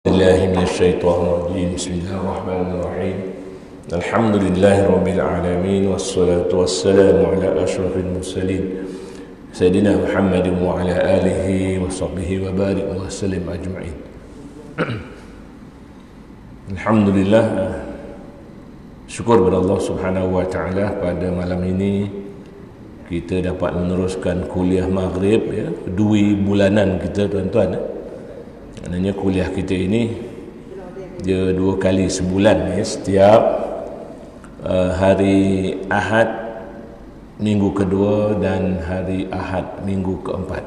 Billahi minasyaitonir rajim. Bismillahirrahmanirrahim. Alhamdulillahirabbil alamin wassalatu wassalamu ala asyrafil mursalin Sayyidina Muhammadin wa ala alihi wa sahbihi wa barik wa sallim ajma'in. Alhamdulillah, syukur kepada Allah Subhanahu wa taala pada malam ini kita dapat meneruskan kuliah maghrib ya, 2 bulanan kita tuan-tuan. Maknanya kuliah kita ini dia 2 kali sebulan ya, setiap hari Ahad minggu kedua dan hari Ahad minggu keempat.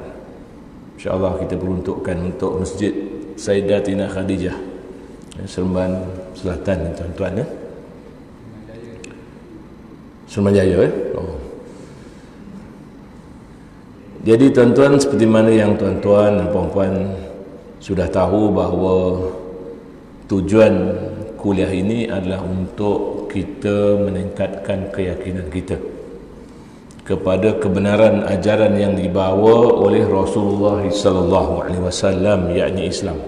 InsyaAllah kita peruntukkan untuk Masjid Sayyidatina Khadijah ya, Seremban Selatan tuan-tuan ya. Suruhanjaya ya. Oh. Jadi tuan-tuan, seperti mana yang tuan-tuan dan puan-puan sudah tahu bahawa tujuan kuliah ini adalah untuk kita meningkatkan keyakinan kita kepada kebenaran ajaran yang dibawa oleh Rasulullah sallallahu alaihi wasallam, yakni Islam.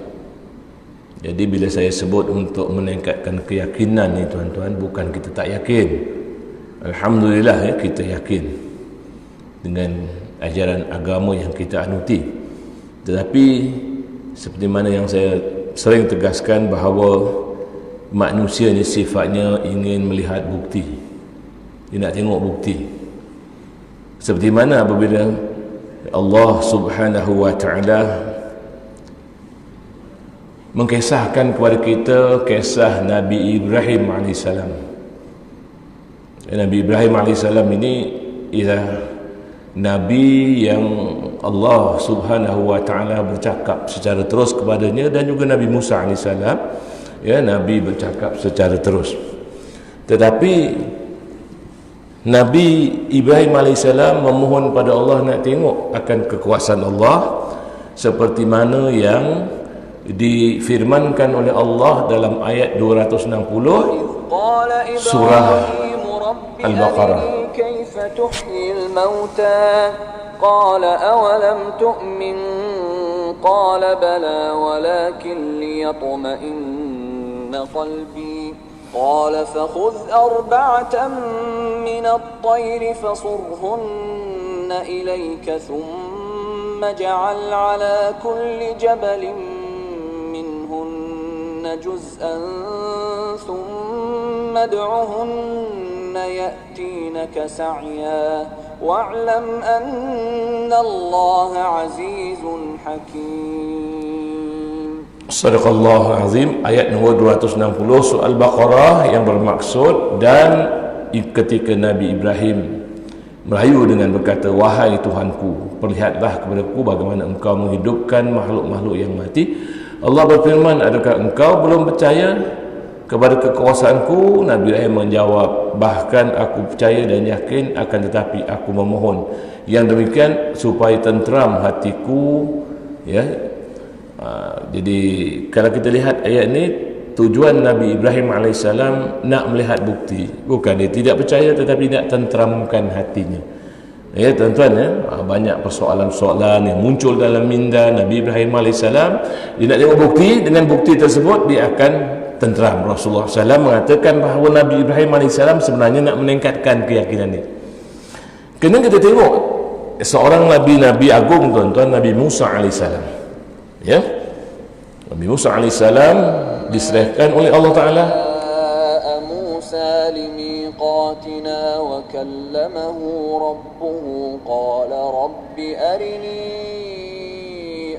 Jadi bila saya sebut untuk meningkatkan keyakinan ni tuan-tuan, bukan kita tak yakin. Alhamdulillah ya, kita yakin dengan ajaran agama yang kita anuti. Tetapi seperti mana yang saya sering tegaskan bahawa manusia ni sifatnya ingin melihat bukti. Dia nak tengok bukti. Seperti mana apabila Allah Subhanahu wa taala mengkisahkan kepada kita kisah Nabi Ibrahim AS. Nabi Ibrahim AS ini ialah Nabi yang Allah Subhanahu wa taala bercakap secara terus kepadanya, dan juga Nabi Musa AS ya, Nabi bercakap secara terus. Tetapi Nabi Ibrahim AS memohon pada Allah nak tengok akan kekuasaan Allah seperti mana yang difirmankan oleh Allah dalam ayat 260 surah Al-Baqarah. قال أولم تؤمن قال بلى ولكن ليطمئن قلبي قال فخذ 4 من الطير فصرهن إليك ثم اجعل على كل جبل منهن جزءا ثم ادعهن يأتينك سعيا واعلم أن الله عزيز حكيم. Sadaqallahu azim. Ayat nombor 260 surah Al-Baqarah, yang bermaksud, dan ketika Nabi Ibrahim merayu dengan berkata, wahai Tuhanku, perlihatlah kepadaku bagaimana engkau menghidupkan makhluk-makhluk yang mati. Allah berfirman, adakah engkau belum percaya kepada kekuasaanku? Nabi Ibrahim menjawab, bahkan aku percaya dan yakin, akan tetapi aku memohon yang demikian supaya tenteram hatiku ya. Jadi kalau kita lihat ayat ini, tujuan Nabi Ibrahim AS nak melihat bukti, bukan dia tidak percaya, tetapi nak tenteramkan hatinya ya tuan-tuan ya. Banyak persoalan-persoalan yang muncul dalam minda Nabi Ibrahim AS. Dia nak tengok bukti, dengan bukti tersebut dia akan tenteram. Rasulullah SAW mengatakan bahawa Nabi Ibrahim AS sebenarnya nak meningkatkan keyakinan ini. Kena kita tengok seorang Nabi agung tuan-tuan, Nabi Musa AS ya. Nabi Musa AS diserahkan oleh Allah Ta'ala Musa limiqatina wa kallamahu rabbuhu qala rabbi arini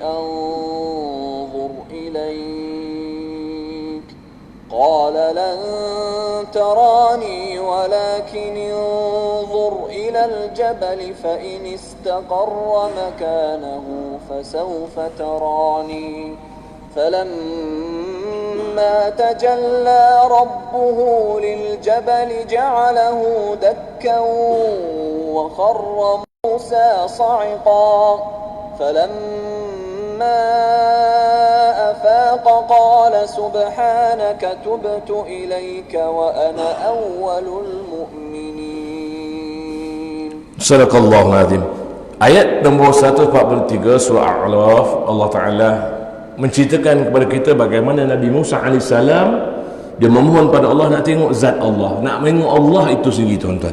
anzur ilayk قال لن تراني ولكن انظر إلى الجبل فإن استقر مكانه فسوف تراني فلما تجلى ربه للجبل جعله دكا وخر موسى صعقا فلما أفاق قال سبحانك تبت إليك وأنا أول المؤمنين. Sadaqallahu azim. Ayat nombor 143 surah Al-A'raf, Allah Ta'ala menceritakan kepada kita bagaimana Nabi Musa AS dia memohon pada Allah nak tengok zat Allah, nak tengok Allah itu sendiri, tuan-tuan.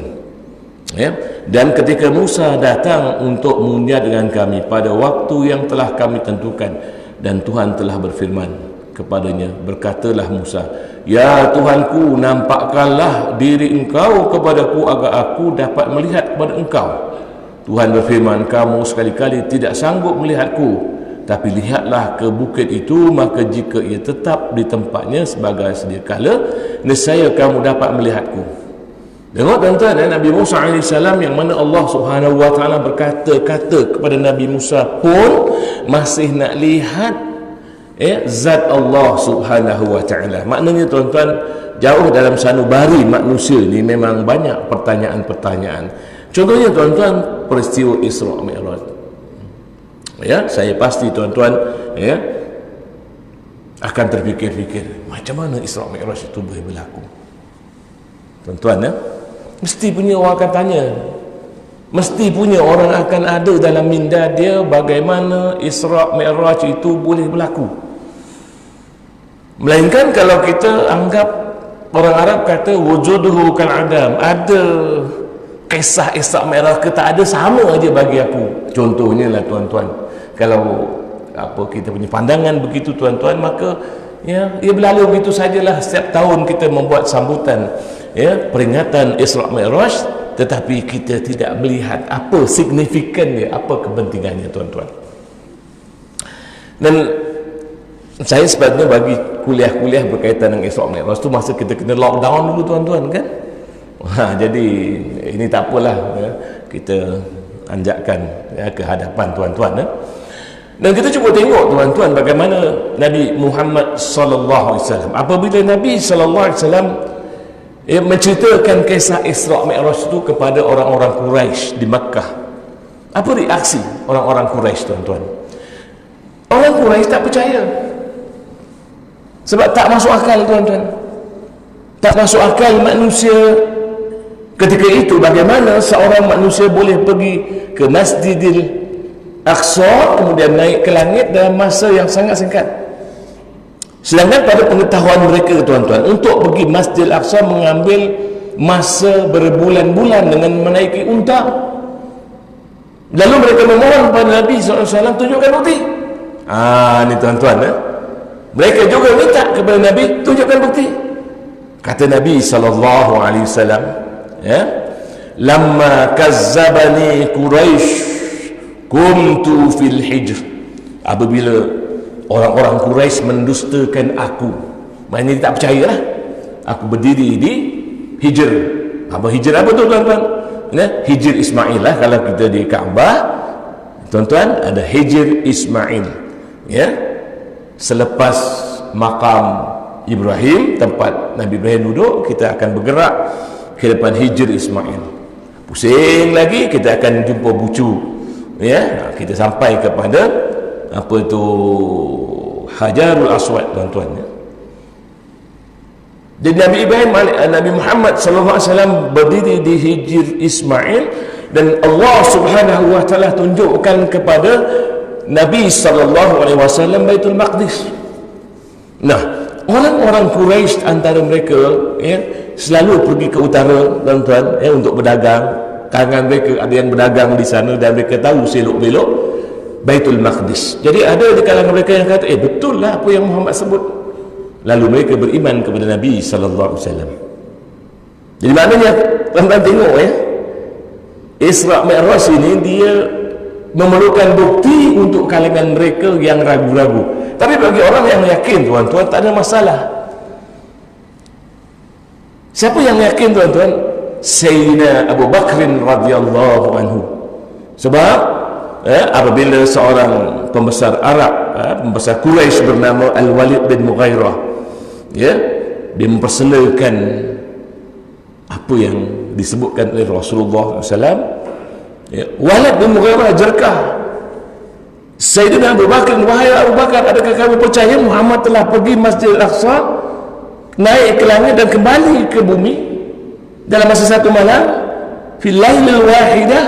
Ya? Dan ketika Musa datang untuk mengunyah dengan kami pada waktu yang telah kami tentukan, dan Tuhan telah berfirman kepadanya, berkatalah Musa, ya Tuhanku, nampakkanlah diri engkau kepadaku agar aku dapat melihat kepada engkau. Tuhan berfirman, kamu sekali-kali tidak sanggup melihatku, tapi lihatlah ke bukit itu, maka jika ia tetap di tempatnya sebagai sedia kala, nescaya kamu dapat melihatku. Tengok tuan-tuan, Nabi Musa AS yang mana Allah Subhanahu Wa Taala berkata-kata kepada Nabi Musa pun masih nak lihat zat Allah Subhanahu Wa Taala. Maknanya tuan-tuan, jauh dalam sanubari manusia ni memang banyak pertanyaan-pertanyaan. Contohnya tuan-tuan, peristiwa Isra Mi'raj. Ya, saya pasti tuan-tuan ya akan terfikir-fikir macam mana Isra Mi'raj itu boleh berlaku. Tuan-tuan ya, mesti punya orang akan tanya, mesti punya orang akan ada dalam minda dia bagaimana Isra Mi'raj itu boleh berlaku. Melainkan kalau kita anggap orang Arab kata wujuduhu kal adam, ada kisah Isra Mi'raj ke tak ada, sama aja bagi aku. Contohnya lah tuan-tuan, kalau kita punya pandangan begitu tuan-tuan, maka ia berlalu begitu sajalah. Setiap tahun kita membuat sambutan peringatan Isra Mi'raj, tetapi kita tidak melihat apa signifikannya, apa kepentingannya tuan-tuan. Dan saya sebabnya bagi kuliah-kuliah berkaitan dengan Isra Mi'raj tu masa kita kena lockdown dulu tuan-tuan kan. Jadi ini tak apalah kita anjakkan ke hadapan tuan-tuan. Dan kita cuba tengok tuan-tuan bagaimana Nabi Muhammad sallallahu alaihi wasallam, apabila Nabi sallallahu alaihi wasallam menceritakan kisah Isra Mi'raj itu kepada orang-orang Quraisy di Makkah, apa reaksi orang-orang Quraisy tuan-tuan? Orang Quraisy tak percaya, sebab tak masuk akal tuan-tuan. Tak masuk akal manusia ketika itu, bagaimana seorang manusia boleh pergi ke Masjidil Aqsa kemudian naik ke langit dalam masa yang sangat singkat. Sedangkan pada pengetahuan mereka tuan-tuan, untuk pergi Masjidil Aqsa mengambil masa berbulan-bulan dengan menaiki unta. Lalu mereka memohon kepada Nabi SAW, tunjukkan bukti. Ni tuan-tuan mereka juga minta kepada Nabi, tunjukkan bukti. Kata Nabi SAW, lamma kazzabani Quraisy kuntu fil hijr. Apabila orang-orang Quraisy mendustakan aku, maknanya dia tak percayalah, aku berdiri di Hijr. Hijr apa tu tuan-tuan? Hijr Ismail lah. Kalau kita di Kaabah tuan-tuan, ada Hijr Ismail selepas makam Ibrahim, tempat Nabi Ibrahim duduk, kita akan bergerak ke depan Hijr Ismail. Pusing lagi, kita akan jumpa bucu. Kita sampai kepada apa tu, Hajarul Aswad tuan-tuan. Jadi Nabi Muhammad SAW berdiri di Hijr Ismail, dan Allah Subhanahu Wa Taala tunjukkan kepada Nabi SAW Baitul Maqdis. Nah, orang-orang Quraisy antara mereka selalu pergi ke utara tuan-tuan untuk berdagang. Tangan mereka ada yang berdagang di sana, dan mereka tahu selok-belok Baitul Maqdis. Jadi ada di kalangan mereka yang kata, betul lah apa yang Muhammad sebut. Lalu mereka beriman kepada Nabi sallallahu alaihi wasallam. Jadi maknanya tuan-tuan tengok Isra Mi'raj ini dia memerlukan bukti untuk kalangan mereka yang ragu-ragu. Tapi bagi orang yang yakin tuan-tuan, tak ada masalah. Siapa yang yakin tuan-tuan? Sayyidina Abu Bakr radhiyallahu anhu. Sebab apabila seorang pembesar Arab, pembesar Quraisy bernama Al-Walid bin Mughirah, dia memperselakan apa yang disebutkan oleh Rasulullah SAW. Walid bin Mughirah jerkah Sayyidina Abu Bakr, wahai Abu Bakar, adakah kamu percaya Muhammad telah pergi Masjid Al-Aqsa, naik ke langit dan kembali ke bumi dalam masa satu malam, fil lailil wahidah?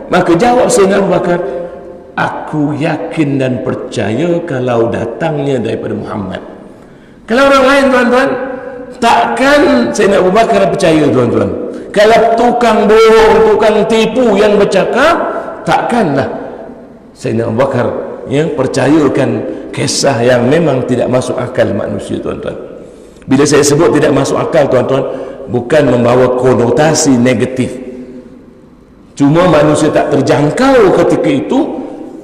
Maka jawab Sayyidina Abu Bakar, aku yakin dan percaya kalau datangnya daripada Muhammad. Kalau orang lain tuan-tuan, takkan Sayyidina Abu Bakar percaya tuan-tuan. Kalau tukang bohong, tukang tipu yang bercakap, takkanlah Sayyidina Abu Bakar yang percayakan kisah yang memang tidak masuk akal manusia tuan-tuan. Bila saya sebut tidak masuk akal tuan-tuan, bukan membawa konotasi negatif. Cuma manusia tak terjangkau ketika itu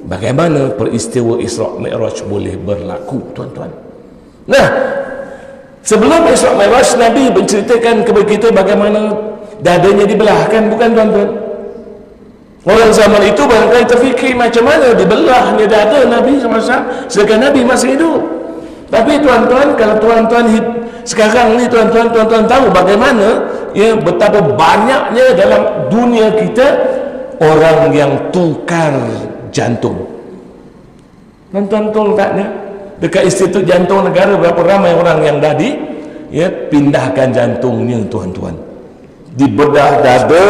bagaimana peristiwa Isra' Mi'raj boleh berlaku tuan-tuan. Nah, sebelum Isra' Mi'raj, Nabi menceritakan kepada kita bagaimana dadanya dibelahkan, bukan tuan-tuan? Orang zaman itu barangkali terfikir macam mana dibelahnya dada Nabi SAW sedangkan Nabi masih hidup. Tapi tuan-tuan, kalau tuan-tuan sekarang ni tuan-tuan tahu bagaimana ya, betapa banyaknya dalam dunia kita orang yang tukar jantung. Tuan-tuan tahu taknya dekat Institut Jantung Negara berapa ramai orang yang dah pindahkan jantungnya tuan-tuan. Dibedah dada,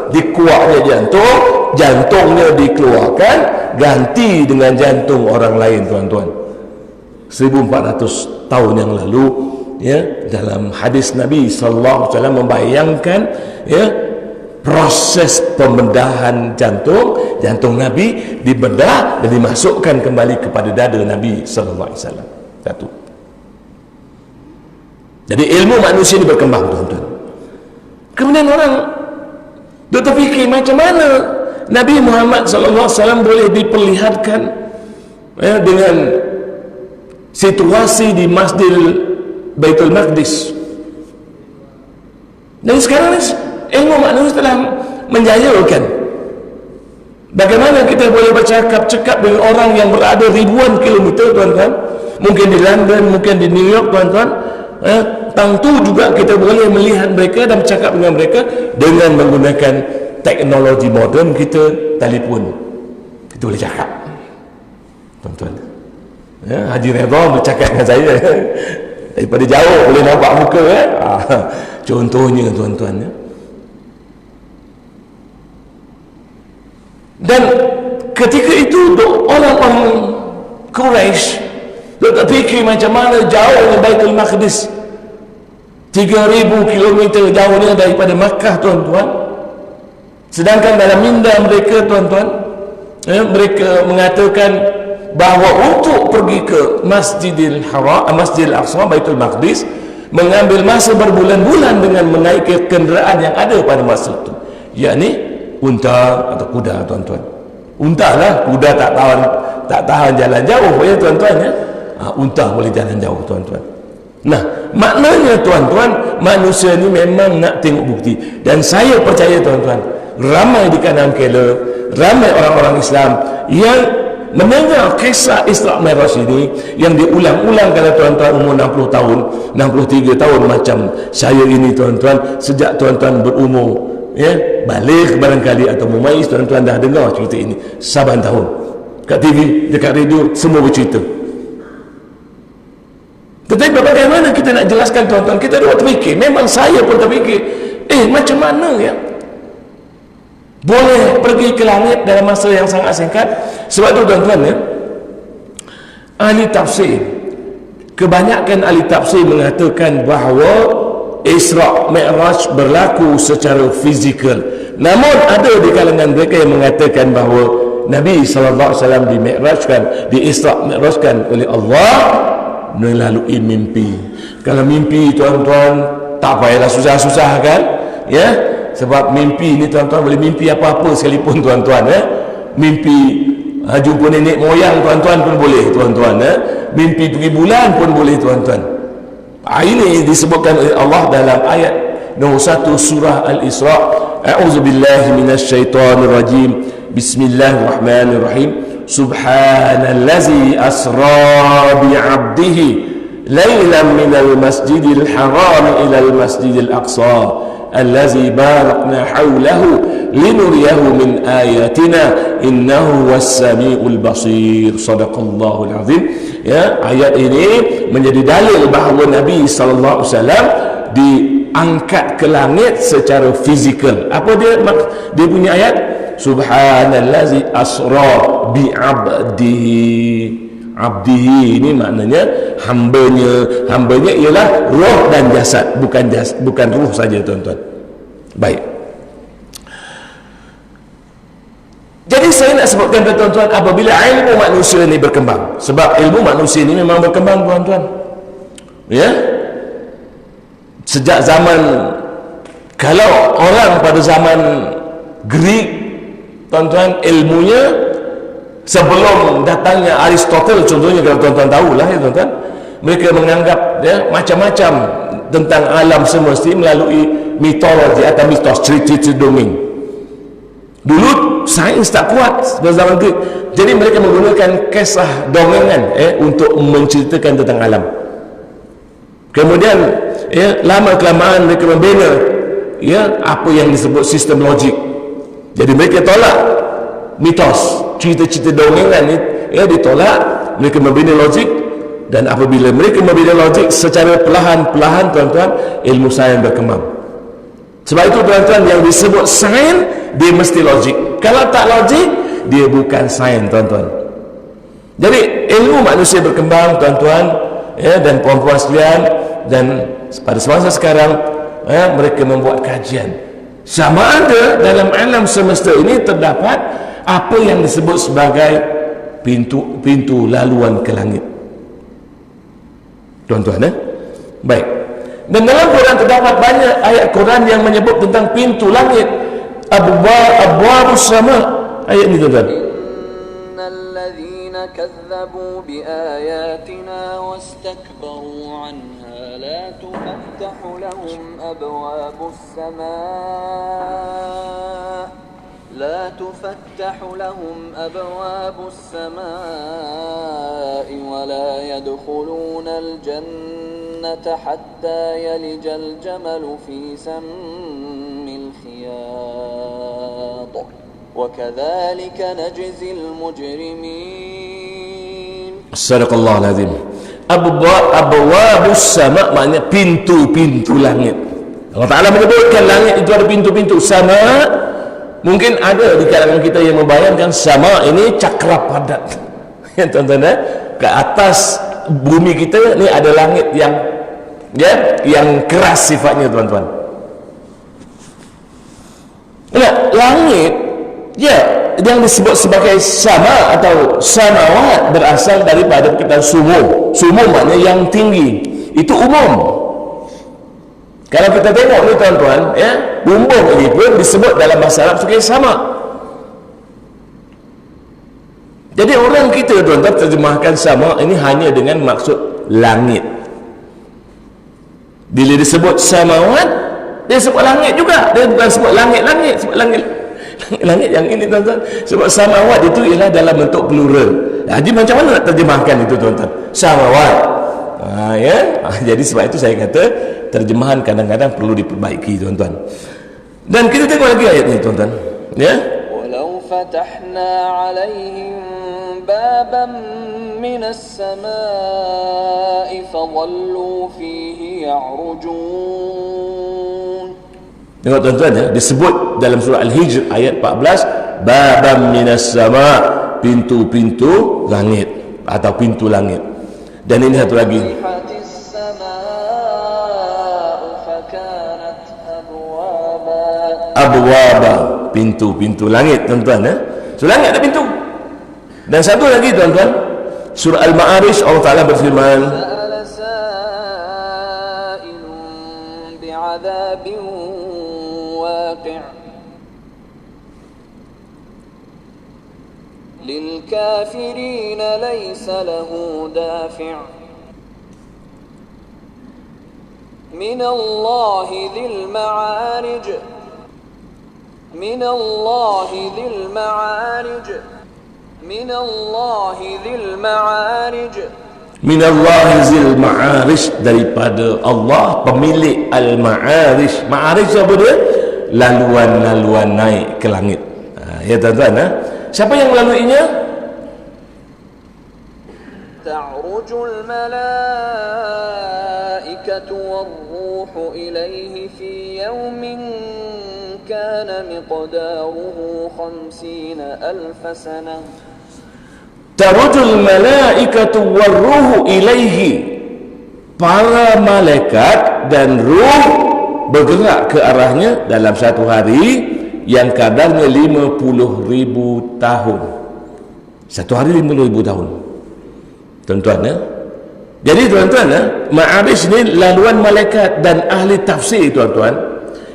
dikuaknya jantung, jantungnya dikeluarkan, ganti dengan jantung orang lain tuan-tuan. 1400 tahun yang lalu ya, dalam hadis Nabi sallallahu alaihi wasallam membayangkan ya, proses pembedahan jantung Nabi dibedah dan dimasukkan kembali kepada dada Nabi sallallahu alaihi wasallam. Satu. Jadi ilmu manusia ini berkembang tuan-tuan. Kemudian orang terfikir macam mana Nabi Muhammad sallallahu alaihi wasallam boleh diperlihatkan ya, dengan situasi di Masjid Baitul Maqdis. Dan sekarang ilmu manusia telah menjayakan bagaimana kita boleh bercakap-cakap dengan orang yang berada ribuan kilometer tuan-tuan, mungkin di London, mungkin di New York tuan-tuan. Tentu juga kita boleh melihat mereka dan bercakap dengan mereka dengan menggunakan teknologi moden kita, telefon. Kita boleh cakap tuan-tuan ya, Haji Redha bercakap dengan saya daripada jauh boleh nampak muka ya. Contohnya tuan-tuan ya. Dan ketika itu orang-orang Quraisy tak fikir macam mana jauhnya Baitul Maqdis, 3000 km jauhnya daripada Makkah tuan-tuan. Sedangkan dalam minda mereka tuan-tuan ya, mereka mengatakan bahawa untuk pergi ke Masjidil Haram, Masjidil Aqsa, Baitul Maqdis, mengambil masa berbulan-bulan dengan menaiki kenderaan yang ada pada masa itu, yakni unta atau kuda tuan-tuan. Unta lah, kuda tak tahan jalan jauh ya tuan-tuan ya. Unta boleh jalan jauh tuan-tuan. Nah, maknanya tuan-tuan, manusia ni memang nak tengok bukti. Dan saya percaya tuan-tuan, ramai di kanan kela, ramai orang-orang Islam yang mendengar kisah Isra' Mi'raj ini yang diulang-ulang kalau tuan-tuan umur 60 tahun, 63 tahun macam saya ini tuan-tuan, sejak tuan-tuan berumur ya, balik barangkali atau mumayyiz, tuan-tuan dah dengar cerita ini saban tahun. Kat TV, dekat radio, semua bercerita. Tetapi bagaimana kita nak jelaskan tuan-tuan? Kita dah terfikir, memang saya pun terfikir, macam mana ya boleh pergi ke langit dalam masa yang sangat singkat? Sebab tu tuan-tuan ya, ahli tafsir, kebanyakan ahli tafsir mengatakan bahawa Isra' Mi'raj berlaku secara fizikal. Namun ada di kalangan mereka yang mengatakan bahawa Nabi SAW di Isra' Mi'rajkan oleh Allah melalui mimpi. Kalau mimpi tuan-tuan tak payahlah susah-susah kan ya, sebab mimpi ni tuan-tuan boleh mimpi apa-apa sekalipun tuan-tuan ya. Mimpi jumpa nenek moyang tuan-tuan pun boleh tuan-tuan ya. Mimpi pergi bulan pun boleh tuan-tuan. Ini disebutkan oleh Allah dalam ayat nombor 1 surah Al-Isra'. A'udzubillahi minasyaitonirrajim. Bismillahirrahmanirrahim. Subhanallazi asra bi'abdihi laylan minal masjidil haram ilal masjidil aqsa allazi barakna hawlahu linuriyahu min ayatina innahu was-sami'ul basir. Sadaqallahul azim. Ya, ayat ini menjadi dalil bahawa Nabi sallallahu alaihi wasallam diangkat ke langit secara fizikal. Apa dia punya ayat? subhanallazi asra bi abdihi. Abdihi ini maknanya hambanya ialah roh dan jasad, bukan ruh saja, tuan-tuan. Baik. Jadi saya nak sebutkan kepada tuan-tuan, apabila ilmu manusia ini berkembang, sebab ilmu manusia ini memang berkembang, tuan-tuan, ya, sejak zaman, kalau orang pada zaman Greek, tuan-tuan, ilmunya sebelum datangnya Aristotle contohnya, kalau tuan-tuan tahulah ya tuan-tuan, mereka menganggap ya macam-macam tentang alam semesta melalui mitologi atau mitos, cerita-cerita dongeng. Dulu sains tak kuat pada zaman Greek, jadi mereka menggunakan kisah dongengan untuk menceritakan tentang alam. Kemudian ya, lama kelamaan mereka membina ya apa yang disebut sistem logik. Jadi mereka tolak mitos, cerita-cerita dongengan ni ya ditolak, mereka membina logik. Dan apabila mereka membina logik secara perlahan-perlahan, tuan-tuan, ilmu sains berkembang. Sebab itu tuan-tuan, yang disebut sains dia mesti logik. Kalau tak logik, dia bukan sains, tuan-tuan. Jadi ilmu manusia berkembang, tuan-tuan ya, dan puan-puan sekalian, dan pada semasa sekarang ya, mereka membuat kajian sama ada dalam alam semesta ini terdapat apa yang disebut sebagai pintu laluan ke langit, tuan-tuan. Baik. Dan dalam Quran terdapat banyak ayat Quran yang menyebut tentang pintu langit, abwabus sama. Ayat ini, tuan-tuan. Innalladzina kazzabu biayatina wastakbaru anha la tufattahu lahum abwabus samaa لا تفتح لهم أبواب السماء ولا يدخلون الجنة حتى يلج الجمل في سم الخياط وكذلك نجزي المجرمين. صدق الله العظيم. Abwabus sama maknanya pintu-pintu langit. Allah Ta'ala menyebutkan langit itu ada pintu-pintu. Sama mungkin ada di kalangan kita yang membayangkan sama ini cakra padat ya tuan-tuan, ke atas bumi kita ni ada langit yang ya, yang keras sifatnya, tuan-tuan. Nah, langit ya yang disebut sebagai sama atau samawat berasal daripada perkataan sumu. Sumu maknanya yang tinggi, itu umum. Kalau kita tengok ni, tuan-tuan, ya, bumbung ini pun disebut dalam bahasa Arab sebagai sama. Jadi orang kita, tuan-tuan, terjemahkan sama ini hanya dengan maksud langit. Bila disebut samawat, dia sebut langit juga. Dia bukan sebut langit-langit, sebut langit yang ini, tuan-tuan. Sebab samawat itu ialah dalam bentuk plural. Jadi macam mana nak terjemahkan itu, tuan-tuan? Samawat. Ya. Jadi sebab itu saya kata terjemahan kadang-kadang perlu diperbaiki, tuan-tuan. Dan kita tengok lagi ayat ini, tuan-tuan, ya. Walau fatahna 'alaihim baban minas samaa'i fadhallu fihi ya'rujun. Tengok, tuan-tuan, ya, disebut dalam surah Al-Hijr ayat 14, baban minas sama', pintu-pintu langit atau pintu langit. Dan ini satu lagi, abwaba, pintu-pintu langit, tuan-tuan, ya. So langit ada pintu. Dan satu lagi, tuan-tuan, surah Al-Ma'arij Allah Ta'ala berfirman, للكافرين ليس له دافع من الله ذي المعارج من الله ذي المعارج من الله ذي المعارج min Allah zil ma'arij, daripada Allah pemilik al-ma'arij. Ma'arij apa dia? Laluan-laluan naik ke langit. Ya, tuan-tuan, siapa yang melaluinya? Ta'rujul malaikatu war-ruh الروح إليه في يوم كان مقداره 50,000 سنة Tarujul malaikatu warruhu ilaihi. Para malaikat dan ruh bergerak ke arahnya dalam satu hari yang kadarnya 50,000 tahun. Satu hari 50,000 tahun. Tuan-tuan ya. Jadi tuan-tuan ya, Ma'arij ni laluan malaikat dan ahli tafsir tuan-tuan.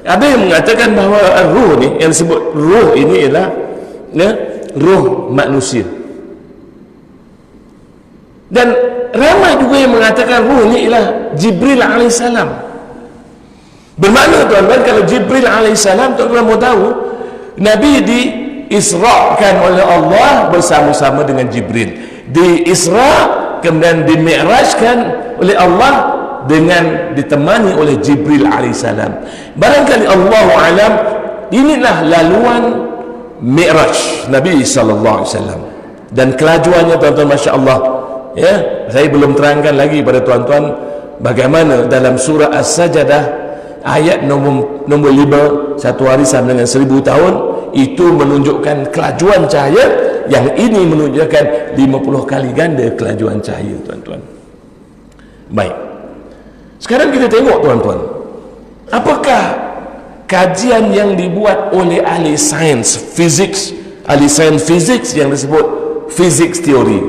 Ada yang mengatakan bahawa ruh ni, yang disebut ruh ini ialah ya, ruh manusia. Dan ramai juga yang mengatakan ruh ni ialah Jibril alaihissalam. Bermakna tuan-tuan, kalau Jibril alaihissalam, tuan-tuan mau tahu, Nabi diisra'kan oleh Allah bersama-sama dengan Jibril. Di-Isra' kemudian dimi'rajkan oleh Allah dengan ditemani oleh Jibril alaihissalam. Barangkali Allahu alam, inilah laluan Mi'raj Nabi sallallahu alaihi wasallam. Dan kelajuannya tuan-tuan, masya-Allah. Ya, saya belum terangkan lagi pada tuan-tuan bagaimana dalam surah As-Sajdah ayat nombor 5, satu hari sama dengan 1000 tahun, itu menunjukkan kelajuan cahaya. Yang ini menunjukkan 50 kali ganda kelajuan cahaya tuan-tuan. Baik, sekarang kita tengok tuan-tuan, apakah kajian yang dibuat oleh ahli sains fizik, ahli sains fizik yang disebut physics theory.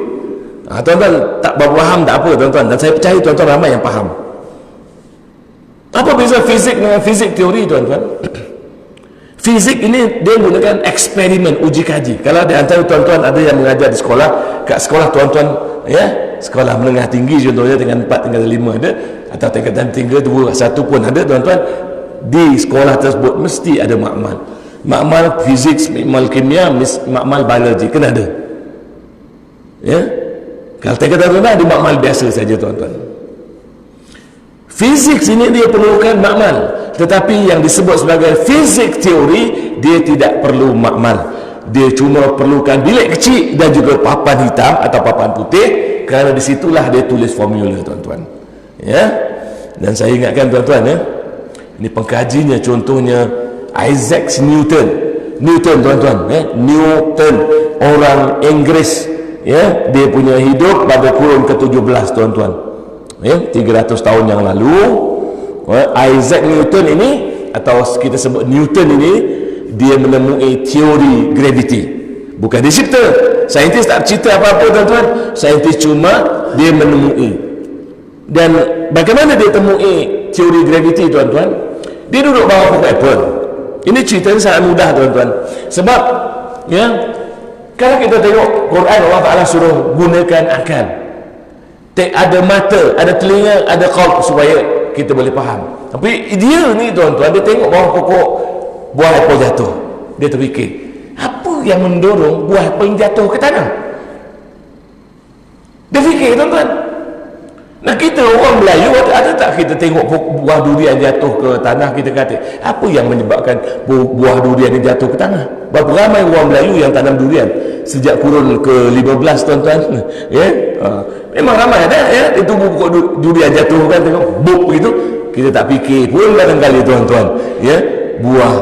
Tuan-tuan tak faham tak apa tuan-tuan, dan saya percaya tuan-tuan ramai yang faham. Apa beza fizik dengan fizik teori tuan-tuan? Fizik ini dia menggunakan eksperimen, uji kaji. Kalau di antara tuan-tuan ada yang mengajar di sekolah, kat sekolah tuan-tuan ya, sekolah menengah tinggi contohnya dengan 4 tingkatan 5 ada, atau tingkatan 3, 2, 1 pun ada tuan-tuan, di sekolah tersebut mesti ada makmal. Makmal fizik, makmal kimia, makmal biologi, kena ada. Ya. Kalau tingkatan rendah ada makmal biasa saja tuan-tuan. Fizik ini dia perlukan makmal, tetapi yang disebut sebagai fizik teori dia tidak perlu makmal. Dia cuma perlukan bilik kecil dan juga papan hitam atau papan putih, kerana disitulah dia tulis formula tuan-tuan. Ya. Dan saya ingatkan tuan-tuan ya, ini pengkajinya contohnya Isaac Newton. Newton tuan-tuan ya, Newton orang Inggris ya, dia punya hidup pada kurun ke-17 tuan-tuan. Ya, 300 tahun yang lalu Isaac Newton ini, atau kita sebut Newton ini, dia menemui teori gravity. Bukan dia cipta, saintis tak cipta apa-apa tuan-tuan, saintis cuma dia menemui. Dan bagaimana dia temui teori gravity tuan-tuan? Dia duduk bawah pokok apple. Ini ceritanya sangat mudah tuan-tuan. Sebab ya, kalau kita tengok Quran, Allah Ta'ala suruh gunakan akal. Ada mata, ada telinga, ada qalb supaya kita boleh faham. Tapi dia ni tuan-tuan, dia tengok bawah pokok buah apple jatuh, dia terfikir, apa yang mendorong buah apple jatuh ke tanah? Dia fikir tuan-tuan. Nah, kita orang Melayu, ada tak kita tengok buah durian jatuh ke tanah, kita kata apa yang menyebabkan buah durian ini jatuh ke tanah? Berapa ramai orang Melayu yang tanam durian sejak kurun ke-15 tuan-tuan ya? Memang ramai ada ya, itu pokok durian jatuh kan, tengok buk begitu, kita tak fikir pun kadang-kadang tuan-tuan ya, buah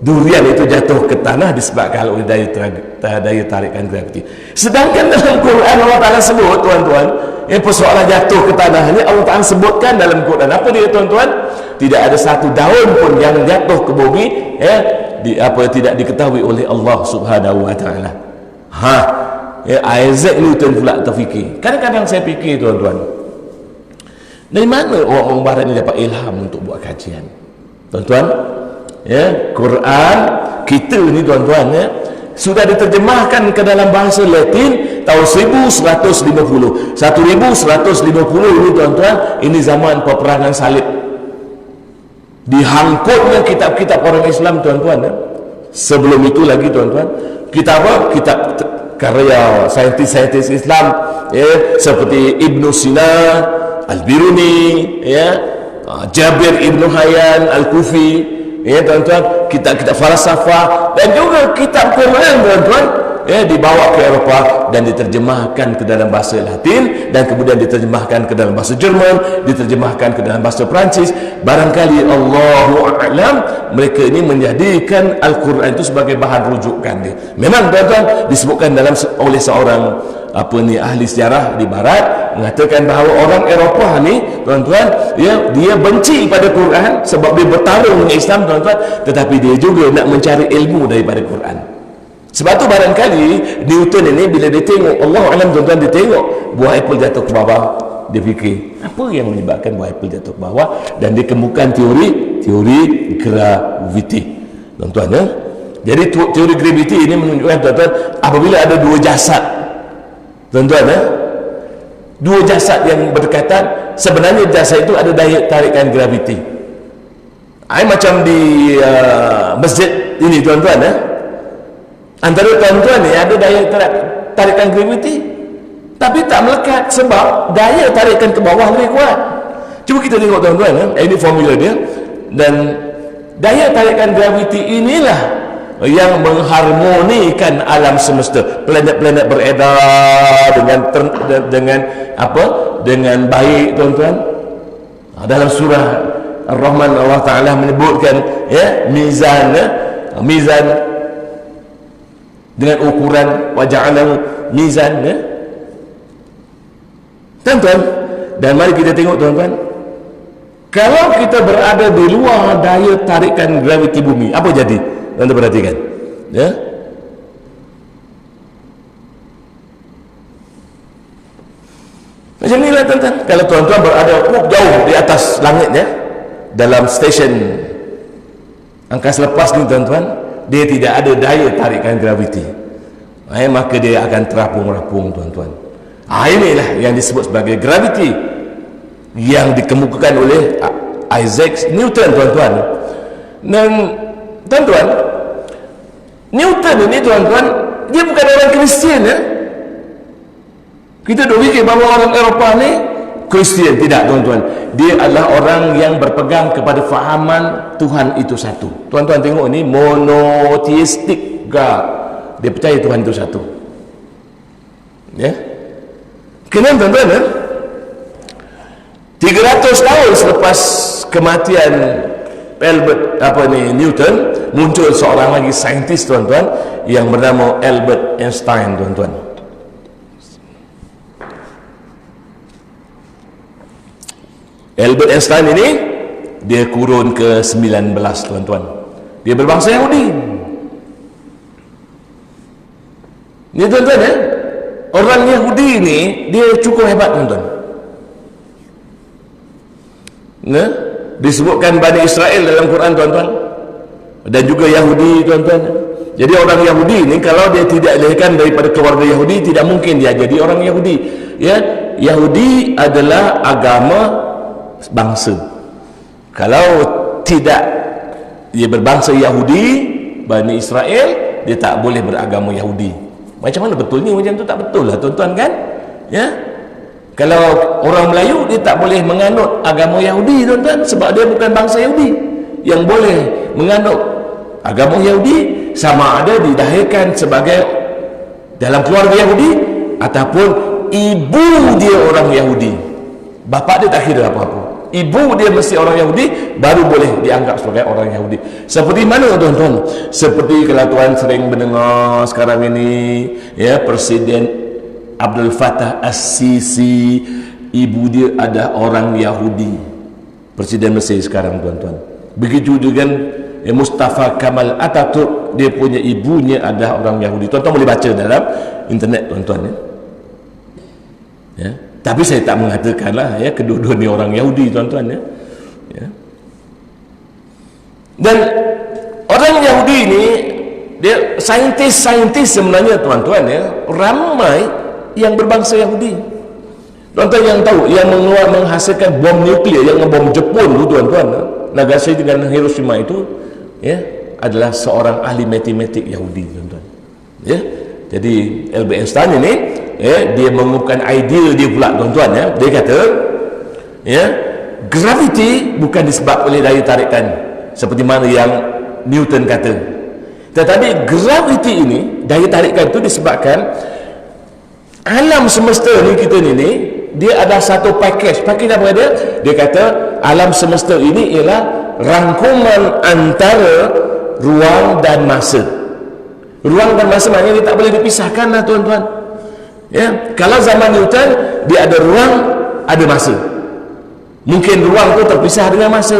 durian itu jatuh ke tanah disebabkan oleh daya tarikan graviti. Sedangkan dalam Quran Allah Ta'ala sebut tuan-tuan, persoalan jatuh ke tanah ini Allah Ta'ala sebutkan dalam Quran. Apa dia tuan-tuan? Tidak ada satu daun pun yang jatuh ke bumi ya, tidak diketahui oleh Allah Subhanahu Wa Ta'ala. Isaac Newton pula terfikir. Kadang-kadang saya fikir tuan-tuan, dari mana orang-orang barat ni dapat ilham untuk buat kajian tuan-tuan ya? Quran kita ni tuan-tuan ya, sudah diterjemahkan ke dalam bahasa Latin tahun 1150. 1150 ini tuan-tuan, ini zaman peperangan salib. Dihangkutnya kitab-kitab orang Islam tuan-tuan ya. Sebelum itu lagi tuan-tuan, kitab apa? Kitab karya saintis-saintis Islam ya, seperti Ibn Sina, Al-Biruni ya, Jabir Ibn Hayyan Al-Kufi ya tuan-tuan, kitab-kitab falsafah, dan juga kitab Quran tuan-tuan dibawa ke Eropah dan diterjemahkan ke dalam bahasa Latin, dan kemudian diterjemahkan ke dalam bahasa Jerman, diterjemahkan ke dalam bahasa Perancis. Barangkali Allahu a'lam mereka ini menjadikan Al-Quran itu sebagai bahan rujukan dia. Memang tuan-tuan disebutkan oleh seorang ahli sejarah di barat mengatakan bahawa orang Eropah ni tuan-tuan, dia benci pada Quran sebab dia bertarung dengan Islam tuan-tuan, tetapi dia juga nak mencari ilmu daripada Quran. Sebab tu barangkali Newton ini bila dia tengok, Allah alam tuan-tuan, dia tengok buah apple jatuh ke bawah, dia fikir apa yang menyebabkan buah apple jatuh ke bawah, dan dia kemukakan teori graviti tuan-tuan. Jadi teori graviti ini menunjukkan tuan-tuan, apabila ada dua jasad tuan-tuan, dua jasad yang berdekatan, sebenarnya jasad itu ada daya tarikan graviti. Macam di masjid ini tuan-tuan, antara tuan-tuan ni ada daya tarikan graviti, tapi tak melekat sebab daya tarikan ke bawah lebih kuat. Cuba kita tengok tuan-tuan, ini formula dia, dan daya tarikan graviti inilah yang mengharmonikan alam semesta. Planet-planet beredar dengan baik tuan-tuan. Dalam surah Ar-Rahman Allah Ta'ala menyebutkan mizan dengan ukuran waja'alahu mizan tuan-tuan. Dan mari kita tengok tuan-tuan, kalau kita berada di luar daya tarikan graviti bumi, apa jadi? Anda perhatikan, macam inilah tuan-tuan. Kalau tuan-tuan berada jauh di atas langit, dalam stesen angkasa lepas ni tuan-tuan, dia tidak ada daya tarikan graviti, maka dia akan terapung-rapung tuan-tuan. Inilah yang disebut sebagai graviti, yang dikemukakan oleh Isaac Newton tuan-tuan. Dan tuan-tuan, Newton ini tuan-tuan, dia bukan orang Kristian. Kita dah fikir bahawa orang Eropah ni Kristian. Tidak tuan-tuan, dia adalah orang yang berpegang kepada fahaman Tuhan itu satu. Tuan-tuan tengok ni, monotheistic God. Dia percaya Tuhan itu satu. Kenapa tuan-tuan? 300 tahun selepas kematian Albert Newton, muncul seorang lagi saintis tuan-tuan yang bernama Albert Einstein tuan-tuan. Albert Einstein ini dia kurun ke-19 tuan-tuan. Dia berbangsa Yahudi. Ni tuan-tuan, orang Yahudi ni dia cukup hebat tuan-tuan. Disebutkan Bani Israel dalam Quran tuan-tuan, dan juga Yahudi tuan-tuan. Jadi orang Yahudi ni kalau dia tidak dilahirkan daripada keluarga Yahudi, tidak mungkin dia jadi orang Yahudi. Yahudi adalah agama bangsa. Kalau tidak dia berbangsa Yahudi, Bani Israel, dia tak boleh beragama Yahudi. Macam mana betulnya? Macam tu tak betul lah tuan-tuan kan? Kalau orang Melayu, dia tak boleh menganut agama Yahudi tuan-tuan, sebab dia bukan bangsa Yahudi. Yang boleh menganut agama Yahudi sama ada didahirkan sebagai dalam keluarga Yahudi ataupun ibu dia orang Yahudi. Bapa dia tak kira apa-apa, ibu dia mesti orang Yahudi, baru boleh dianggap sebagai orang Yahudi. Seperti mana tuan-tuan? Seperti kalau tuan sering mendengar sekarang ini, Presiden Abdul Fattah As-Sisi, ibu dia ada orang Yahudi, Presiden Mesir sekarang tuan-tuan. Begitu dengan Mustafa Kamal Atatürk, dia punya ibunya ada orang Yahudi. Tuan-tuan boleh baca dalam internet tuan-tuan. Tapi saya tak mengatakanlah kedua-dua ni orang Yahudi tuan-tuan. Dan orang Yahudi ni dia saintis-saintis sebenarnya tuan-tuan, ramai yang berbangsa Yahudi. Tuan-tuan yang tahu, yang menghasilkan bom nuklear, yang ngebom Jepun tu tuan-tuan, Nagasaki dengan Hiroshima itu, adalah seorang ahli matematik Yahudi tuan-tuan. Jadi Albert Einstein ini, dia mengumumkan idea dia pula tuan-tuan. Dia kata, graviti bukan disebabkan oleh daya tarikan seperti mana yang Newton kata, tetapi graviti ini daya tarikan itu disebabkan alam semesta ni kita ni dia ada satu package apa dia? Dia kata alam semesta ini ialah rangkuman antara ruang dan masa. Ruang dan masa maknanya dia tak boleh dipisahkan lah tuan-tuan. Ya, kalau zaman Newton dia ada ruang, ada masa. Mungkin ruang tu terpisah dengan masa.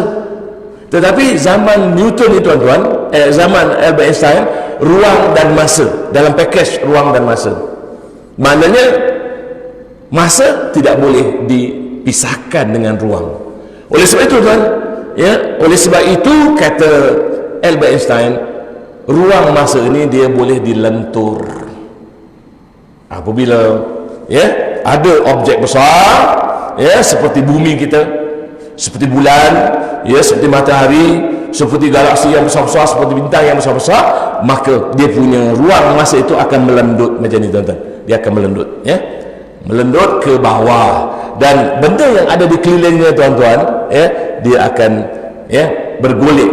Tetapi zaman Newton ni tuan-tuan, zaman Albert Einstein, ruang dan masa dalam package ruang dan masa. Maknanya masa tidak boleh dipisahkan dengan ruang. Oleh sebab itu tuan, ya, oleh sebab itu kata Albert Einstein, ruang masa ini dia boleh dilentur. Apabila ya ada objek besar, ya, seperti bumi kita, seperti bulan, ya, seperti matahari, seperti galaksi yang besar-besar, seperti bintang yang besar-besar, maka dia punya ruang masa itu akan melendut macam ni tuan-tuan. Dia akan melendut, ya, melendut ke bawah, dan benda yang ada di kelilingnya tuan-tuan, ya, dia akan, ya, bergolek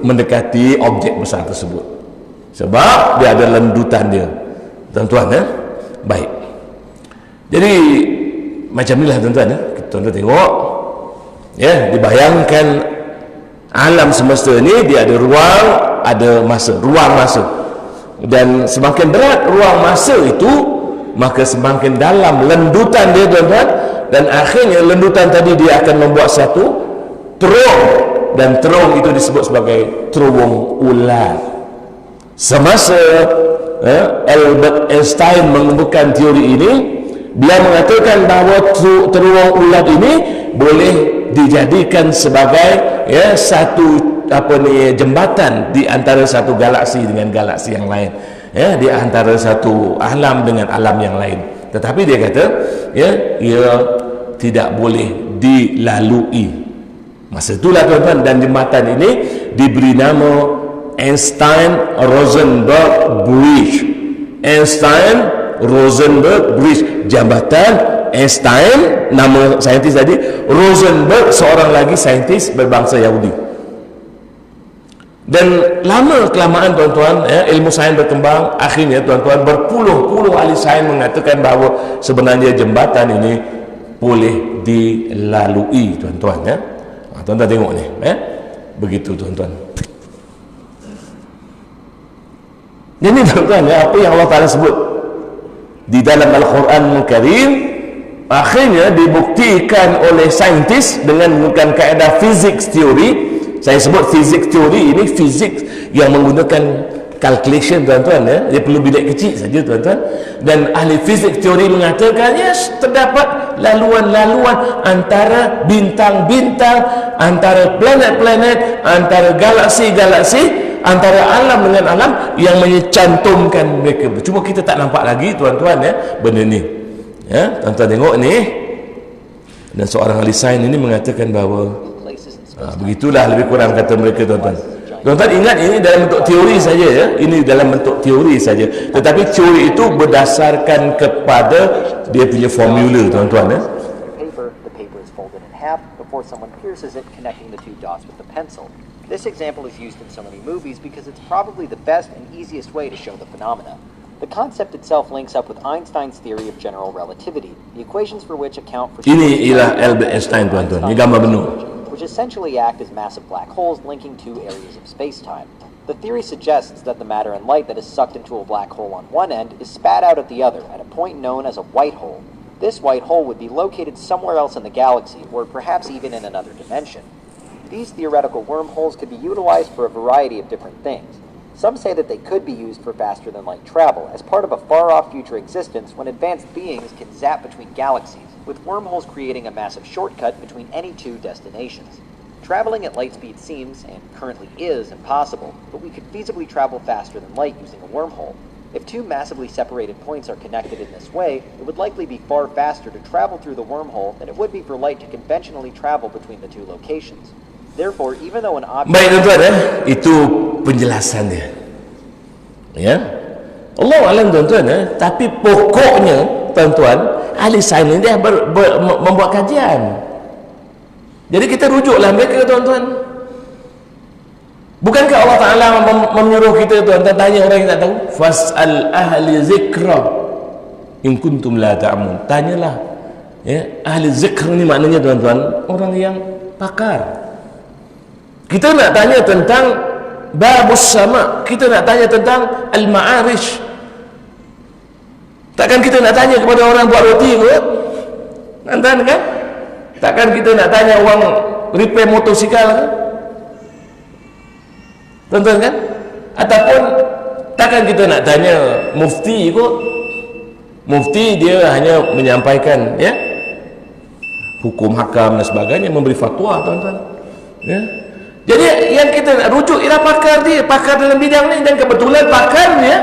mendekati objek besar tersebut sebab dia ada lendutan dia tuan-tuan, ya. Baik, jadi macam inilah tuan-tuan, ya. Tuan-tuan tengok, ya, dibayangkan alam semesta ni dia ada ruang, ada masa, ruang masa, dan semakin berat ruang masa itu maka semakin dalam lendutan dia tuan-tuan, dan akhirnya lendutan tadi dia akan membuat satu terung, dan terung itu disebut sebagai terung ular. Semasa Albert Einstein mengembangkan teori ini, beliau mengatakan bahawa terung ular ini boleh dijadikan sebagai, ya, satu jembatan di antara satu galaksi dengan galaksi yang lain, ya, di antara satu alam dengan alam yang lain. Tetapi dia kata, ya, ia tidak boleh dilalui. Masa itulah tuan-tuan, dan jembatan ini diberi nama Einstein-Rosenberg Bridge. Einstein-Rosenberg Bridge, jambatan Einstein, nama saintis tadi, Rosenberg, seorang lagi saintis berbangsa Yahudi. Dan lama kelamaan tuan-tuan, ya, ilmu sains berkembang, akhirnya tuan-tuan berpuluh-puluh ahli sains mengatakan bahawa sebenarnya jembatan ini boleh dilalui tuan-tuan, ya. Tuan-tuan tengok ni, ya, begitu tuan-tuan. Ini tuan-tuan, ya, apa yang Allah Ta'ala sebut di dalam Al-Quran Al-Karim akhirnya dibuktikan oleh saintis dengan menggunakan kaedah physics theory. Saya sebut physics theory ini fizik yang menggunakan calculation tuan-tuan, ya, dia perlu bilik kecil saja tuan-tuan, dan ahli fizik teori mengatakan, yes, terdapat laluan-laluan antara bintang-bintang, antara planet-planet, antara galaksi-galaksi, antara alam dengan alam yang mencantumkan mereka. Cuma kita tak nampak lagi tuan-tuan, ya, benda ni, ya. Tuan-tuan tengok ni, dan seorang ahli sains ini mengatakan bahawa begitulah lebih kurang kata mereka tuan-tuan. Tuan-tuan ingat ini dalam bentuk teori saja, ya. Ini dalam bentuk teori saja. Tetapi teori itu berdasarkan kepada dia punya formula tuan-tuan, ya. The paper is folded in half before someone pierces it, connecting the two dots with the pencil. This example is used in so many movies because it's probably the best and easiest way to show the phenomena. The concept itself links up with Einstein's theory of general relativity, the equations for which account for Ini ialah Albert Einstein tuan-tuan. Ini gambar benar, which essentially act as massive black holes linking two areas of space-time. The theory suggests that the matter and light that is sucked into a black hole on one end is spat out at the other at a point known as a white hole. This white hole would be located somewhere else in the galaxy, or perhaps even in another dimension. These theoretical wormholes could be utilized for a variety of different things. Some say that they could be used for faster-than-light travel, as part of a far-off future existence when advanced beings can zap between galaxies, with wormholes creating a massive shortcut between any two destinations. Traveling at light speed seems, and currently is, impossible, but we could feasibly travel faster than light using a wormhole. If two massively separated points are connected in this way, it would likely be far faster to travel through the wormhole than it would be for light to conventionally travel between the two locations. Therefore, even though an object... Baik tuan-tuan, ya, itu penjelasan dia, ya. Allah alam tuan-tuan, ya. Tapi pokoknya tuan-tuan, ahli sains ini dia membuat kajian. Jadi kita rujuklah mereka tuan-tuan. Bukankah Allah Ta'ala menyuruh kita tuan-tuan tanya orang yang tak tahu? Fas'al ahli zikra in kuntum la ta'amun. Tanyalah, ya, ahli zikr ni maknanya tuan-tuan orang yang pakar. Kita nak tanya tentang babus sama, kita nak tanya tentang al-ma'arish. Takkan kita nak tanya kepada orang buat roti kot? Tuan-tuan kan? Takkan kita nak tanya orang repair motosikal kan? Tuan-tuan kan? Ataupun takkan kita nak tanya mufti kot? Mufti dia hanya menyampaikan, ya, hukum hakam dan sebagainya, memberi fatwa, tuan-tuan, ya. Jadi yang kita nak rujuk ialah pakar dia, pakar dalam bidang ni, dan kebetulan pakarnya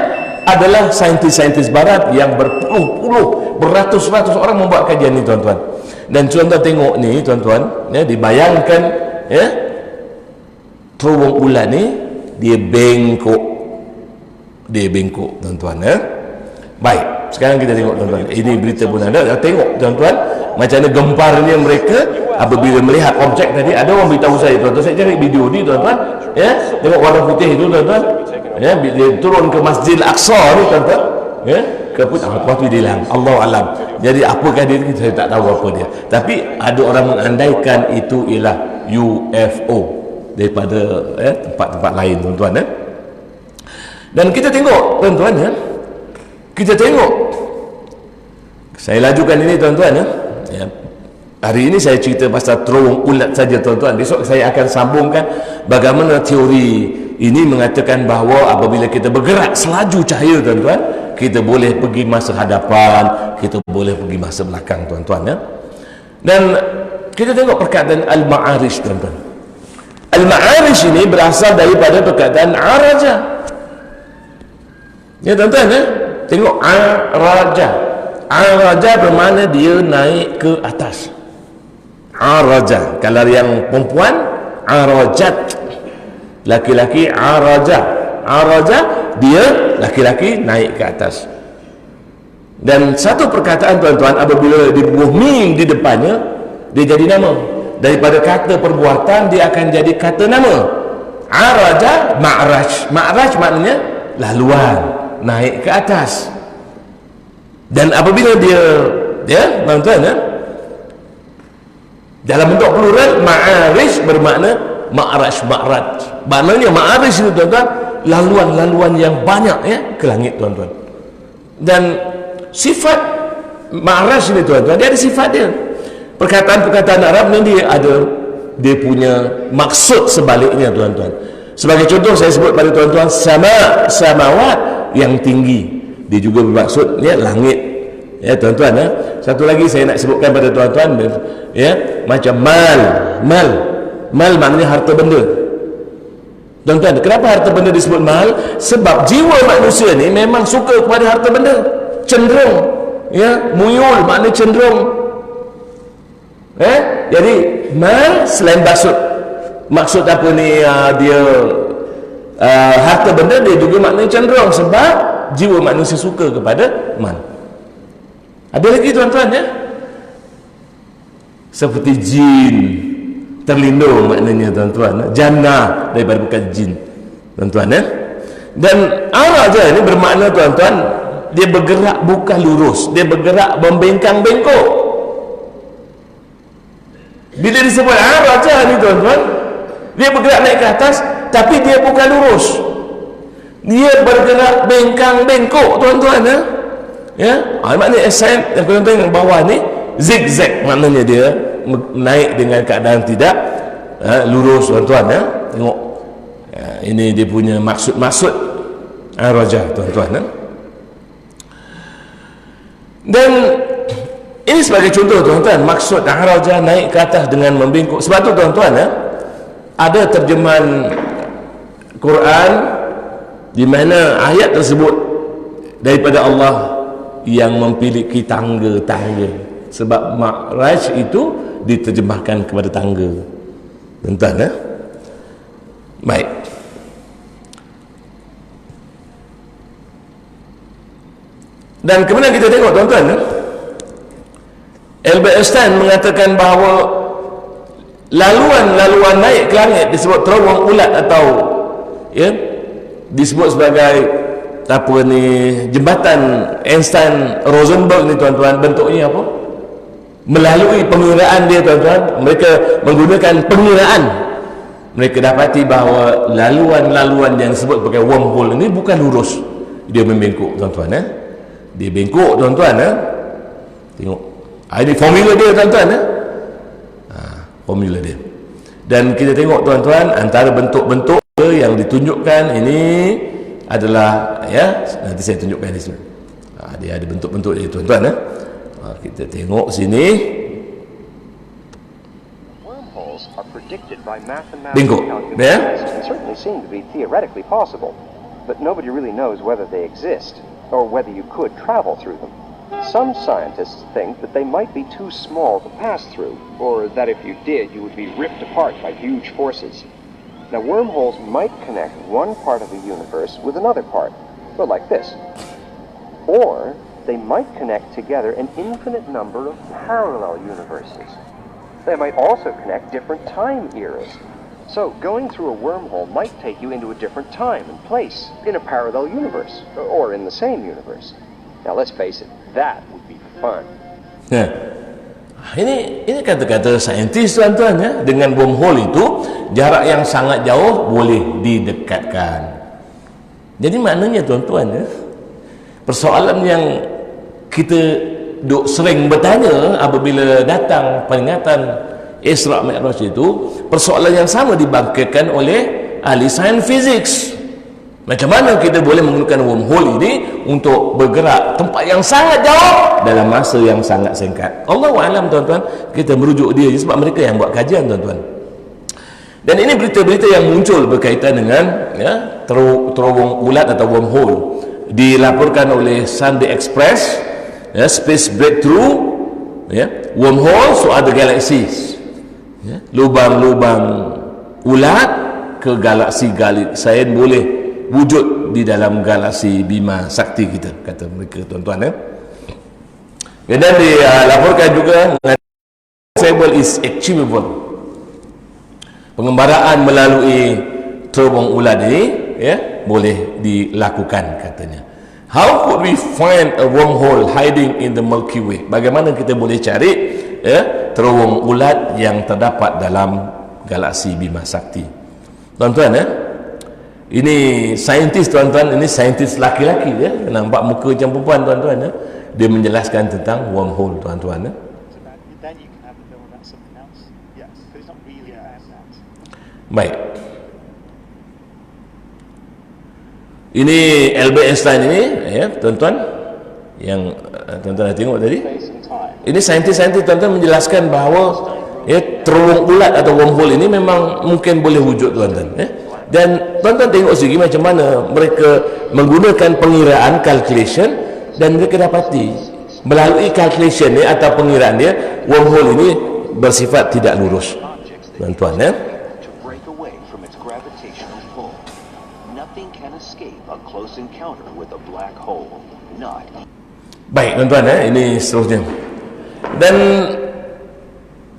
adalah saintis-saintis barat yang berpuluh-puluh, beratus-ratus orang membuat kajian ni, tuan-tuan. Dan tuan-tuan tengok ni, tuan-tuan, ya, dibayangkan, ya, terowong ulat ni dia bengkok, tuan-tuan, ya. Baik, sekarang kita tengok, tuan-tuan, ini berita pun ada. Tengok, tuan-tuan, macam mana gemparnya mereka apabila melihat objek tadi. Ada orang beritahu saya, tuan-tuan, saya cari video ni, tuan-tuan, ya, tengok warna putih itu, tuan-tuan, ya, dia turun ke Masjid Al-Aqsa ni, tuan-tuan, ya, lepas tu dia hilang, Allah alam. Jadi apakah dia, saya tak tahu apa dia, tapi ada orang mengandaikan itu ialah UFO daripada, ya, tempat-tempat lain, tuan-tuan, ya. Dan kita tengok, tuan-tuan, ya, kita tengok, saya lajukan ini, tuan-tuan, ya. Ya, hari ini saya cerita pasal terowong ulat saja, tuan-tuan. Besok saya akan sambungkan bagaimana teori ini mengatakan bahawa apabila kita bergerak selaju cahaya, tuan-tuan, kita boleh pergi masa hadapan, kita boleh pergi masa belakang, tuan-tuan, ya. Dan kita tengok perkataan al-ma'arish, tuan-tuan. Al-ma'arish ini berasal daripada perkataan araja, ya, tuan-tuan, ya. Tengok araja. Araja bermakna dia naik ke atas. Araja, kalau yang perempuan arajat, laki-laki araja. Araja dia laki-laki naik ke atas. Dan satu perkataan, tuan-tuan, apabila dibubuh mim di depannya, dia jadi nama. Daripada kata perbuatan dia akan jadi kata nama. Araja, ma'raj. Ma'raj maknanya laluan, naik ke atas. Dan apabila dia, ya, tuan-tuan, ya, dalam bentuk plural, ma'arish bermakna ma'raj, ma'raj. Maknanya ma'arish itu, tuan-tuan, laluan-laluan yang banyak, ya, ke langit, tuan-tuan. Dan sifat ma'raj ini, tuan-tuan, dia ada sifat dia. Perkataan-perkataan Arab ni dia punya maksud sebaliknya, tuan-tuan. Sebagai contoh saya sebut pada tuan-tuan, samawat yang tinggi, dia juga bermaksud, ya, langit, ya, tuan-tuan, ya. Satu lagi saya nak sebutkan pada tuan-tuan, ya, macam mal maknanya harta benda, tuan-tuan. Kenapa harta benda disebut mal? Sebab jiwa manusia ni memang suka kepada harta benda, cenderung, ya, muyul makna cenderung, jadi mal selain maksud apa ni, dia harta benda, dia juga makna cenderung sebab jiwa manusia suka kepada mal. Ada lagi, tuan-tuan, ya, seperti jin, terlindung maknanya, tuan-tuan. Jannah daripada bukan jin, tuan-tuan, ya. Dan araja ini bermakna, tuan-tuan, dia bergerak bukan lurus, dia bergerak membengkang-bengkok. Bila disebut araja ni, tuan-tuan, dia bergerak naik ke atas, tapi dia bukan lurus, dia bergerak bengkang-bengkok, tuan-tuan, ya. Ya, maknanya sign yang tuan-tuan yang bawah ni zigzag, maknanya dia naik dengan keadaan tidak lurus, tuan-tuan, ya. Tengok, ya, ini dia punya maksud araja, tuan-tuan, ya. Dan ini sebagai contoh, tuan-tuan, maksud araja naik ke atas dengan membengkok. Sebab tu, tuan-tuan, ya, ada terjemahan Quran di mana ayat tersebut daripada Allah yang memiliki tangga-tangga. Sebab ma'raj itu diterjemahkan kepada tangga, tuan-tuan, ya. Baik, dan kemudian kita tengok, tuan-tuan, ya, Albert Einstein mengatakan bahawa laluan naik ke langit disebut terowong ulat atau ya, disebut sebagai apa ni, jembatan Einstein-Rosenberg ni tuan-tuan, bentuknya apa? Melalui pengiraan dia tuan-tuan, mereka menggunakan pengiraan, mereka dapati bahawa laluan-laluan yang disebut sebagai wormhole ini bukan lurus, dia membengkok tuan-tuan. Dia bengkok tuan-tuan. Tengok, ini formula dia tuan-tuan. Formula dia. Dan kita tengok tuan-tuan, antara bentuk-bentuk yang ditunjukkan ini adalah, ya, nanti saya tunjukkan di sini. Dia ada bentuk-bentuk dia tuan-tuan. Kita tengok sini. Wormholes are predicted by mathematical Bingo. calculations and certainly seem to be theoretically possible, but nobody really knows whether they exist or whether you could travel through them. Some scientists think that they might be too small to pass through, or that if you did, you would be ripped apart by huge forces. Now, wormholes might connect one part of the universe with another part, well, like this. Or they might connect together an infinite number of parallel universes. They might also connect different time eras. So, going through a wormhole might take you into a different time and place in a parallel universe, or in the same universe. Now, let's face it, that would be fun. Ini kata-kata saintis tuan-tuan, ya. Dengan wormhole itu jarak yang sangat jauh boleh didekatkan. Jadi maknanya tuan-tuan, ya, persoalan yang kita sering bertanya apabila datang peringatan Isra' Mi'raj itu, persoalan yang sama dibangkitkan oleh ahli sains fizik. Macam mana kita boleh menggunakan wormhole ini untuk bergerak tempat yang sangat jauh dalam masa yang sangat singkat? Allahu a'lam tuan-tuan, kita merujuk dia sebab mereka yang buat kajian tuan-tuan. Dan ini berita-berita yang muncul berkaitan dengan, ya, terowong ulat atau wormhole, dilaporkan oleh Sunday Express, ya, Space Breakthrough, ya, wormhole so other galaxies, ya, lubang-lubang ulat ke galaksi sains boleh wujud di dalam galaksi Bima Sakti kita, kata mereka tuan-tuan. Dan dilaporkan juga travel is achievable, pengembaraan melalui terowong ulat ini, ya, boleh dilakukan katanya. How could we find a wormhole hiding in the Milky Way? Bagaimana kita boleh cari, ya, terowong ulat yang terdapat dalam galaksi Bima Sakti? Tuan-tuan, ya, ini saintis tuan-tuan, ini saintis laki-laki, ya, nampak muka macam perempuan tuan-tuan, ya. Dia menjelaskan tentang wormhole tuan-tuan, ya. Baik, ini Albert Einstein ini, ya tuan-tuan, yang tuan-tuan dah tengok tadi. Ini saintis-saintis tuan-tuan menjelaskan bahawa, ya, terowong ulat atau wormhole ini memang mungkin boleh wujud tuan-tuan, ya. Dan tuan-tuan tengok segi macam mana mereka menggunakan pengiraan calculation, dan mereka dapati melalui calculation ni atau pengiraan dia, wormhole ini bersifat tidak lurus tuan-tuan, ya. Baik tuan-tuan, ya, ini seterusnya. Dan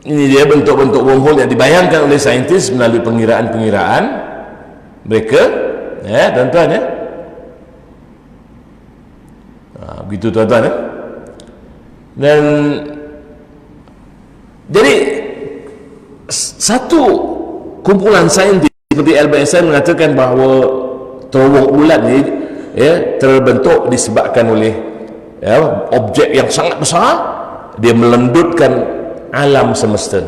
ini dia bentuk-bentuk wormhole yang dibayangkan oleh saintis melalui pengiraan-pengiraan mereka, ya tuan-tuan, ya. Begitu tuan-tuan, ya. Dan jadi satu kumpulan saintis seperti Albert Einstein mengatakan bahawa terowong ulat ni, ya, terbentuk disebabkan oleh, ya, objek yang sangat besar, dia melendutkan alam semesta.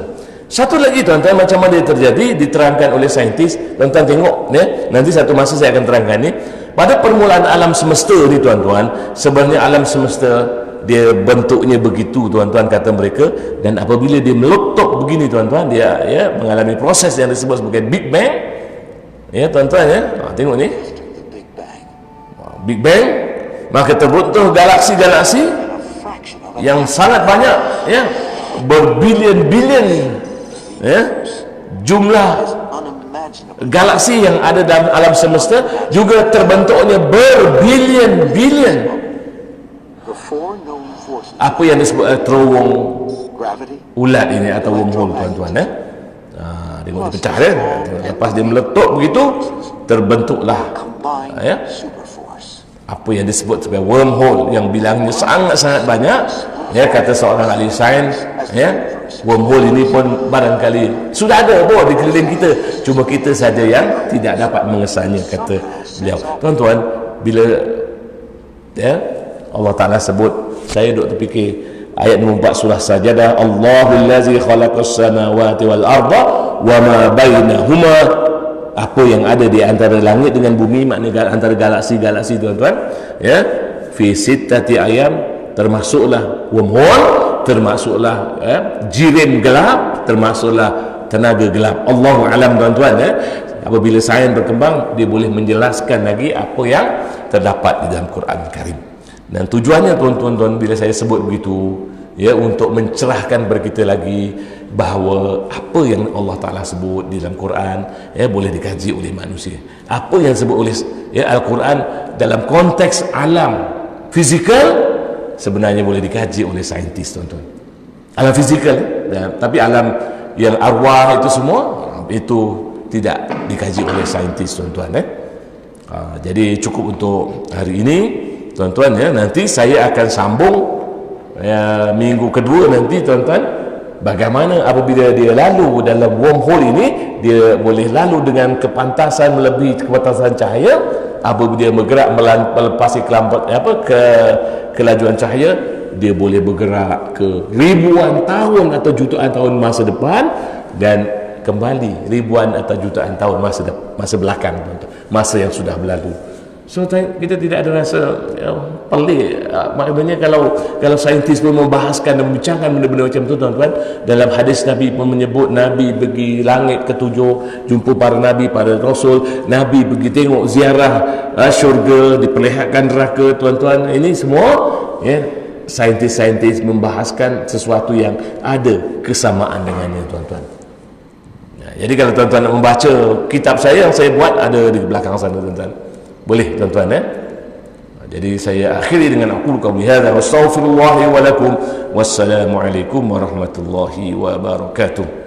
Satu lagi tuan-tuan, macam mana dia terjadi, diterangkan oleh saintis. Tuan-tuan tengok, ya, nanti satu masa saya akan terangkan ni. Pada permulaan alam semesta ni tuan-tuan, sebenarnya alam semesta dia bentuknya begitu tuan-tuan, kata mereka. Dan apabila dia meletup begini tuan-tuan, dia, ya, mengalami proses yang disebut sebagai Big Bang, ya tuan-tuan, ya. Tengok ni Big Bang, maka terbentuk galaksi-galaksi yang sangat banyak, ya, berbilion-bilion, ya, jumlah galaksi yang ada dalam alam semesta, juga terbentuknya berbilion-bilion apa yang disebut terowong ulat ini atau wormhole tuan-tuan, ya. dia boleh pecah dia. Lepas dia meletup begitu, terbentuklah ya, apa yang disebut sebagai wormhole yang bilangnya sangat-sangat banyak. Ya, kata seorang ahli sains, ya, wormhole ini pun barangkali sudah ada di keliling kita, cuma kita saja yang tidak dapat mengesahnya, kata beliau. Tuan-tuan, bila ya Allah Ta'ala sebut, saya duk terfikir ayat 4 surah Sajadah, Allahul ladzi khalaqas samawati wal arda wa ma bainahuma, apa yang ada di antara langit dengan bumi, maknanya antara galaksi-galaksi, tuan-tuan, ya, fi sittati ayam, termasuklah wormhole, termasuklah ya, jirim gelap, termasuklah tenaga gelap. Allahu alam, tuan-tuan, ya. Apabila sains berkembang, dia boleh menjelaskan lagi apa yang terdapat di dalam Quran Karim. Dan tujuannya, tuan-tuan, bila saya sebut begitu, ya, untuk mencerahkan kepada kita lagi bahawa apa yang Allah Ta'ala sebut di dalam Quran, ya, boleh dikaji oleh manusia. Apa yang disebut oleh ya, Al-Quran dalam konteks alam fizikal sebenarnya boleh dikaji oleh saintis, tuan-tuan. Alam fizikal, ya, tapi alam yang arwah itu semua, itu tidak dikaji oleh saintis, tuan-tuan, ya. Jadi cukup untuk hari ini, tuan-tuan, ya. Nanti saya akan sambung ya, minggu kedua nanti, tuan-tuan, bagaimana apabila dia lalu dalam wormhole ini, dia boleh lalu dengan kepantasan melebihi kepantasan cahaya. Apabila dia bergerak melepasi kelajuan cahaya, dia boleh bergerak ke ribuan tahun atau jutaan tahun masa depan, dan kembali ribuan atau jutaan tahun masa belakang, masa yang sudah berlalu. So kita tidak ada rasa ya, pelik. Maknanya kalau saintis pun membahaskan dan membincangkan benda-benda macam tu, tuan-tuan, dalam hadis Nabi pun menyebut Nabi pergi langit ketujuh, jumpa para Nabi, para Rasul, Nabi pergi tengok ziarah syurga, diperlihatkan neraka, tuan-tuan. Ini semua ya, saintis-saintis membahaskan sesuatu yang ada kesamaan dengannya, tuan-tuan. Jadi kalau tuan-tuan nak membaca kitab saya yang saya buat, ada di belakang sana, tuan-tuan. Boleh, tuan-tuan, ya. Jadi saya akhiri dengan aqulu qawli hadza wa astaghfirullah wa lakum. Wassalamu alaikum warahmatullahi wabarakatuh.